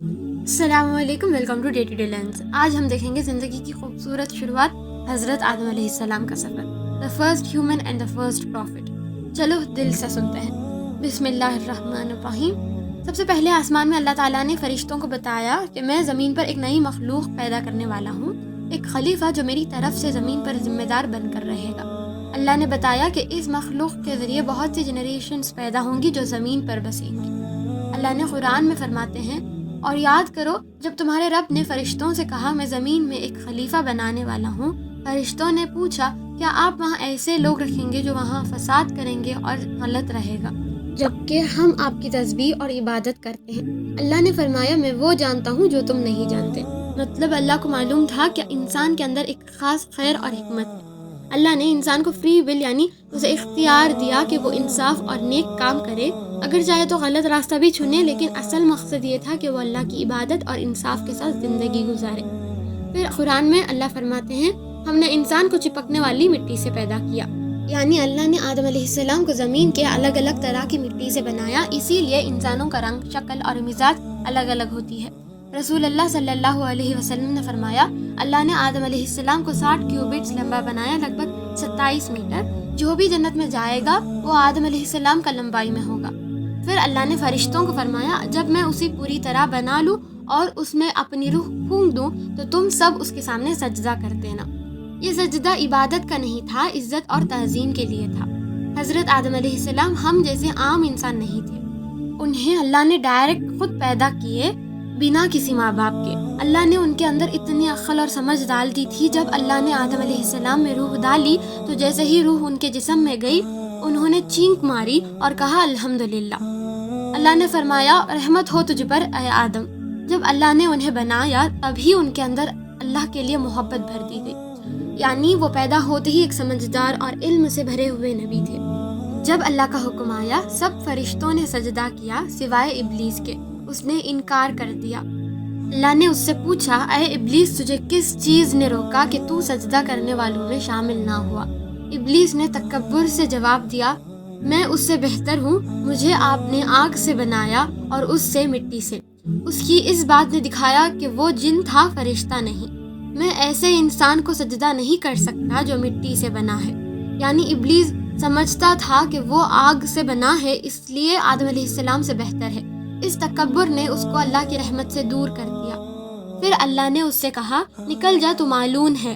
السلام علیکم، welcome to day to day lens. آج ہم دیکھیں گے زندگی کی خوبصورت شروعات، حضرت آدم علیہ السلام کا سفر، the first human and the first prophet. چلو دل سے سنتے ہیں۔ بسم اللہ الرحمن الرحیم۔ سب سے پہلے آسمان میں اللہ تعالیٰ نے فرشتوں کو بتایا کہ میں زمین پر ایک نئی مخلوق پیدا کرنے والا ہوں، ایک خلیفہ جو میری طرف سے زمین پر ذمہ دار بن کر رہے گا۔ اللہ نے بتایا کہ اس مخلوق کے ذریعے بہت سی جنریشنز پیدا ہوں گی جو زمین پر بسیں گی۔ اللہ نے قرآن میں فرماتے ہیں، اور یاد کرو جب تمہارے رب نے فرشتوں سے کہا میں زمین میں ایک خلیفہ بنانے والا ہوں، فرشتوں نے پوچھا کیا آپ وہاں ایسے لوگ رکھیں گے جو وہاں فساد کریں گے اور غلط رہے گا، جبکہ ہم آپ کی تسبیح اور عبادت کرتے ہیں۔ اللہ نے فرمایا میں وہ جانتا ہوں جو تم نہیں جانتے۔ مطلب اللہ کو معلوم تھا کہ انسان کے اندر ایک خاص خیر اور حکمت ہے۔ اللہ نے انسان کو فری ول یعنی اسے اختیار دیا کہ وہ انصاف اور نیک کام کرے، اگر چاہے تو غلط راستہ بھی چنے، لیکن اصل مقصد یہ تھا کہ وہ اللہ کی عبادت اور انصاف کے ساتھ زندگی گزارے۔ پھر قرآن میں اللہ فرماتے ہیں، ہم نے انسان کو چپکنے والی مٹی سے پیدا کیا، یعنی اللہ نے آدم علیہ السلام کو زمین کے الگ الگ طرح کی مٹی سے بنایا، اسی لیے انسانوں کا رنگ، شکل اور مزاج الگ الگ ہوتی ہے۔ رسول اللہ صلی اللہ علیہ وسلم نے فرمایا، اللہ نے آدم علیہ السلام کو 60 کیوبٹس لمبا بنایا، لگ بھگ 27 میٹر۔ جو بھی جنت میں جائے گا وہ آدم علیہ السلام کا لمبائی میں ہوگا۔ پھر اللہ نے فرشتوں کو فرمایا، جب میں اسے پوری طرح بنا لوں اور اس میں اپنی روح پھونک دوں تو تم سب اس کے سامنے سجدہ کر دینا۔ یہ سجدہ عبادت کا نہیں تھا، عزت اور تعظیم کے لیے تھا۔ حضرت آدم علیہ السلام ہم جیسے عام انسان نہیں تھے، انہیں اللہ نے ڈائریکٹ خود پیدا کیے بنا کسی ماں باپ کے۔ اللہ نے ان کے اندر اتنی عقل اور سمجھ ڈال دی تھی، جب اللہ نے آدم علیہ السلام میں روح ڈالی تو جیسے ہی روح ان کے جسم میں گئی انہوں نے چینک ماری اور کہا الحمدللہ۔ اللہ نے فرمایا، رحمت ہو تجھ پر اے آدم۔ جب اللہ نے انہیں بنایا تبھی ان کے اندر اللہ کے لیے محبت بھر دی گئی، یعنی وہ پیدا ہوتے ہی ایک سمجھدار اور علم سے بھرے ہوئے نبی تھے۔ جب اللہ کا حکم آیا سب فرشتوں نے سجدہ کیا سوائے ابلیس کے، اس نے انکار کر دیا۔ اللہ نے اس سے پوچھا، اے ابلیس تجھے کس چیز نے روکا کہ تو سجدہ کرنے والوں میں شامل نہ ہوا؟ ابلیس نے تکبر سے جواب دیا، میں اس سے بہتر ہوں، مجھے آپ نے آگ سے بنایا اور اس سے مٹی سے۔ اس کی اس بات نے دکھایا کہ وہ جن تھا، فرشتہ نہیں۔ میں ایسے انسان کو سجدہ نہیں کر سکتا جو مٹی سے بنا ہے، یعنی ابلیس سمجھتا تھا کہ وہ آگ سے بنا ہے، اس لیے آدم علیہ السلام سے بہتر ہے۔ اس تکبر نے اس کو اللہ کی رحمت سے دور کر دیا۔ پھر اللہ نے اس سے کہا، نکل جا تو مالون ہے۔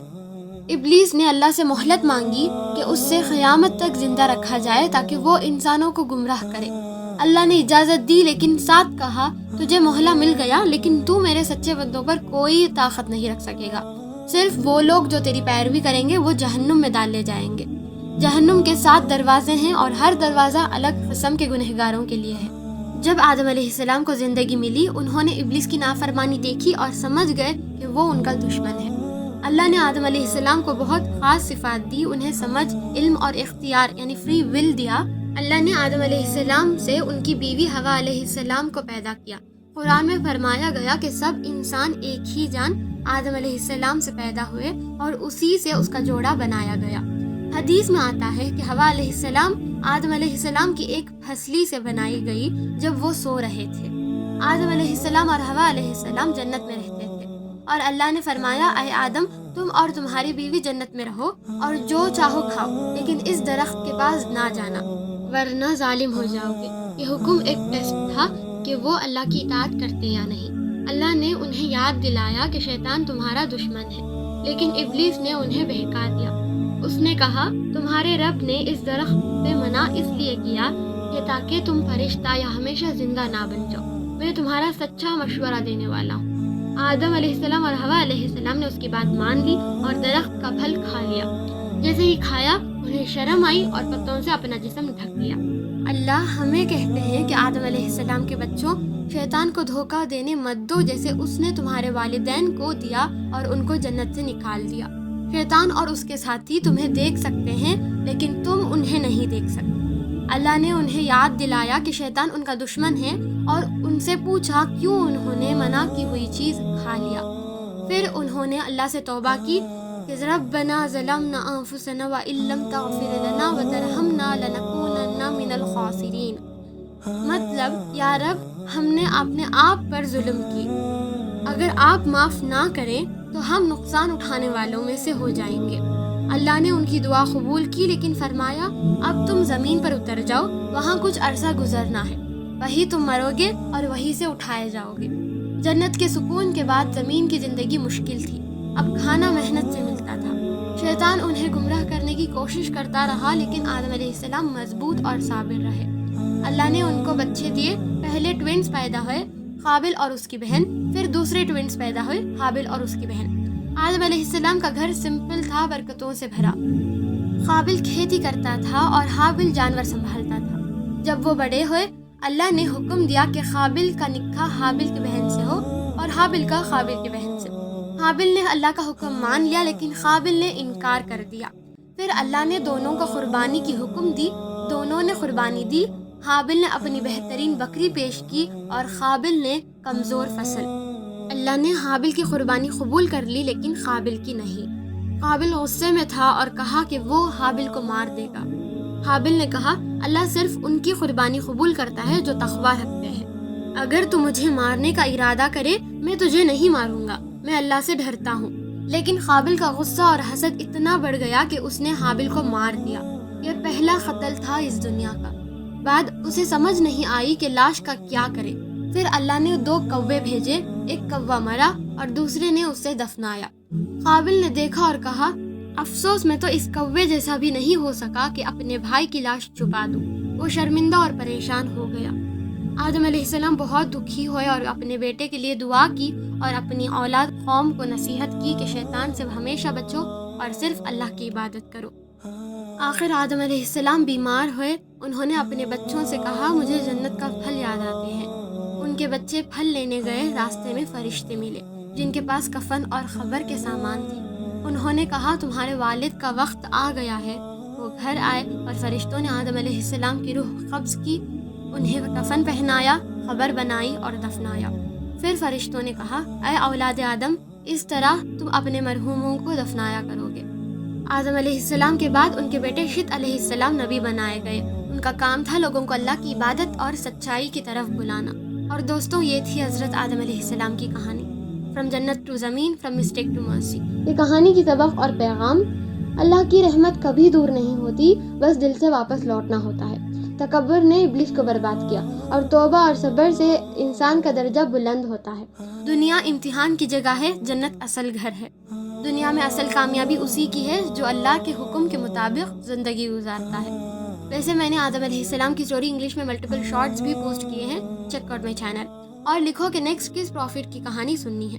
ابلیس نے اللہ سے مہلت مانگی کہ اس سے قیامت تک زندہ رکھا جائے تاکہ وہ انسانوں کو گمراہ کرے۔ اللہ نے اجازت دی، لیکن ساتھ کہا، تجھے مہلہ مل گیا، لیکن تو میرے سچے بندوں پر کوئی طاقت نہیں رکھ سکے گا۔ صرف وہ لوگ جو تیری پیروی کریں گے وہ جہنم میں ڈالے جائیں گے۔ جہنم کے 7 دروازے ہیں اور ہر دروازہ الگ قسم کے گنہگاروں کے لیے ہے۔ جب آدم علیہ السلام کو زندگی ملی انہوں نے ابلیس کی نافرمانی دیکھی اور سمجھ گئے کہ وہ ان کا دشمن ہے۔ اللہ نے آدم علیہ السلام کو بہت خاص صفات دی، انہیں سمجھ، علم اور اختیار یعنی فری ول دیا۔ اللہ نے آدم علیہ السلام سے ان کی بیوی حوا علیہ السلام کو پیدا کیا۔ قرآن میں فرمایا گیا کہ سب انسان ایک ہی جان آدم علیہ السلام سے پیدا ہوئے اور اسی سے اس کا جوڑا بنایا گیا۔ حدیث میں آتا ہے کہ حوا علیہ السلام آدم علیہ السلام کی ایک پھسلی سے بنائی گئی جب وہ سو رہے تھے۔ آدم علیہ السلام اور حوا علیہ السلام جنت میں رہتے تھے، اور اللہ نے فرمایا، اے آدم تم اور تمہاری بیوی جنت میں رہو اور جو چاہو کھاؤ، لیکن اس درخت کے پاس نہ جانا ورنہ ظالم ہو جاؤ گے۔ یہ حکم ایک ٹیسٹ تھا کہ وہ اللہ کی اطاعت کرتے یا نہیں۔ اللہ نے انہیں یاد دلایا کہ شیطان تمہارا دشمن ہے، لیکن ابلیس نے انہیں بہکا دیا۔ اس نے کہا، تمہارے رب نے اس درخت سے منع اس لیے کیا کہ تاکہ تم فرشتہ یا ہمیشہ زندہ نہ بن جاؤ، میں تمہارا سچا مشورہ دینے والا ہوں۔ آدم علیہ السلام اور حوا علیہ السلام نے اس کی بات مان لی اور درخت کا پھل کھا لیا۔ جیسے ہی کھایا انہیں شرم آئی اور پتوں سے اپنا جسم ڈھک لیا۔ اللہ ہمیں کہتے ہیں کہ آدم علیہ السلام کے بچوں، شیطان کو دھوکہ دینے مت دو جیسے اس نے تمہارے والدین کو دیا اور ان کو جنت سے نکال دیا۔ شیطان اور اس کے ساتھی تمہیں دیکھ سکتے ہیں لیکن تم انہیں نہیں دیکھ سکتے۔ اللہ نے انہیں یاد دلایا کہ شیطان ان کا دشمن ہے اور ان سے پوچھا کیوں انہوں نے منع کی ہوئی چیز کھا لیا۔ پھر انہوں نے اللہ سے توبہ کی کہ ربنا ظلمنا انفسنا وان لم تغفر لنا وترحمنا لنکونن من الخاسرین، مطلب یا رب ہم نے اپنے آپ پر ظلم کی، اگر آپ معاف نہ کریں تو ہم نقصان اٹھانے والوں میں سے ہو جائیں گے۔ اللہ نے ان کی دعا قبول کی، لیکن فرمایا اب تم زمین پر اتر جاؤ، وہاں کچھ عرصہ گزرنا ہے، وہی تم مرو گے اور وہی سے اٹھائے جاؤ گے۔ جنت کے سکون کے بعد زمین کی زندگی مشکل تھی، اب کھانا محنت سے ملتا تھا۔ شیطان انہیں گمراہ کرنے کی کوشش کرتا رہا، لیکن آدم علیہ السلام مضبوط اور صابر رہے۔ اللہ نے ان کو بچے دیے، پہلے ٹوینز پیدا ہوئے، قابل اور اس کی بہن، پھر دوسرے ٹوینز پیدا ہوئے، حابل اور اس کی بہن۔ آدم علیہ السلام کا گھر سمپل تھا، برکتوں سے بھرا۔ قابل کھیتی کرتا تھا اور حابل جانور سنبھالتا تھا۔ جب وہ بڑے ہوئے، اللہ نے حکم دیا کہ قابل کا نکاح حابل کی بہن سے ہو اور حابل کا قابل کی بہن سے۔ حابل نے اللہ کا حکم مان لیا، لیکن قابل نے انکار کر دیا۔ پھر اللہ نے دونوں کو قربانی کی حکم دی، دونوں نے قربانی دی۔ حابل نے اپنی بہترین بکری پیش کی اور قابل نے کمزور فصل۔ اللہ نے حابل کی قربانی قبول کر لی، لیکن قابل کی نہیں۔ قابل غصے میں تھا اور کہا کہ وہ حابل کو مار دے گا۔ حابل نے کہا اللہ صرف ان کی قربانی قبول کرتا ہے جو تقویٰ رکھتے ہیں۔ اگر تو مجھے مارنے کا ارادہ کرے میں تجھے نہیں ماروں گا، میں اللہ سے ڈرتا ہوں۔ لیکن قابل کا غصہ اور حسد اتنا بڑھ گیا کہ اس نے حابل کو مار دیا۔ یہ پہلا قتل تھا اس دنیا کا۔ بعد اسے سمجھ نہیں آئی کہ لاش کا کیا کرے۔ پھر اللہ نے 2 کوے بھیجے، ایک کوا مرا اور دوسرے نے اسے دفنایا۔ قابل نے دیکھا اور کہا افسوس، میں تو اس کوے جیسا بھی نہیں ہو سکا کہ اپنے بھائی کی لاش چھپا دوں۔ وہ شرمندہ اور پریشان ہو گیا۔ آدم علیہ السلام بہت دکھی ہوئے اور اپنے بیٹے کے لیے دعا کی اور اپنی اولاد قوم کو نصیحت کی کہ شیطان سے ہمیشہ بچو اور صرف اللہ کی عبادت کرو۔ آخر آدم علیہ السلام بیمار ہوئے۔ انہوں نے اپنے بچوں سے کہا مجھے جنت کا پھل یاد آتے ہیں۔ ان کے بچے پھل لینے گئے، راستے میں فرشتے ملے جن کے پاس کفن اور قبر کے سامان تھے۔ انہوں نے کہا تمہارے والد کا وقت آ گیا ہے۔ وہ گھر آئے اور فرشتوں نے آدم علیہ السلام کی روح قبض کی، انہیں کفن پہنایا، قبر بنائی اور دفنایا۔ پھر فرشتوں نے کہا اے اولاد آدم، اس طرح تم اپنے مرحوموں کو دفنایا کرو گے۔ آدم علیہ السلام کے بعد ان کے بیٹے شت علیہ السلام نبی بنائے گئے۔ ان کا کام تھا لوگوں کو اللہ کی عبادت اور سچائی کی طرف بلانا۔ اور دوستوں، یہ تھی حضرت آدم علیہ السلام کی کہانی، فرام جنت ٹو زمین، فرام مسٹیک ٹو مرسی۔ یہ کہانی کی سبق اور پیغام: اللہ کی رحمت کبھی دور نہیں ہوتی، بس دل سے واپس لوٹنا ہوتا ہے۔ تکبر نے ابلیس کو برباد کیا اور توبہ اور صبر سے انسان کا درجہ بلند ہوتا ہے۔ دنیا امتحان کی جگہ ہے، جنت اصل گھر ہے۔ دنیا میں اصل کامیابی اسی کی ہے جو اللہ کے حکم کے مطابق زندگی گزارتا ہے۔ ویسے میں نے آدم علیہ السلام کی اسٹوری انگلش میں ملٹیپل شارٹس بھی پوسٹ کیے ہیں، چیک آؤٹ مائی چینل، اور لکھو کہ نیکسٹ کس پروفٹ کی کہانی سننی ہے۔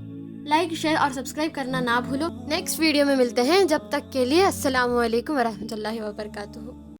لائک، شیئر اور سبسکرائب کرنا نہ بھولو۔ نیکسٹ ویڈیو میں ملتے ہیں، جب تک کے لیے السلام علیکم ورحمۃ اللہ وبرکاتہ۔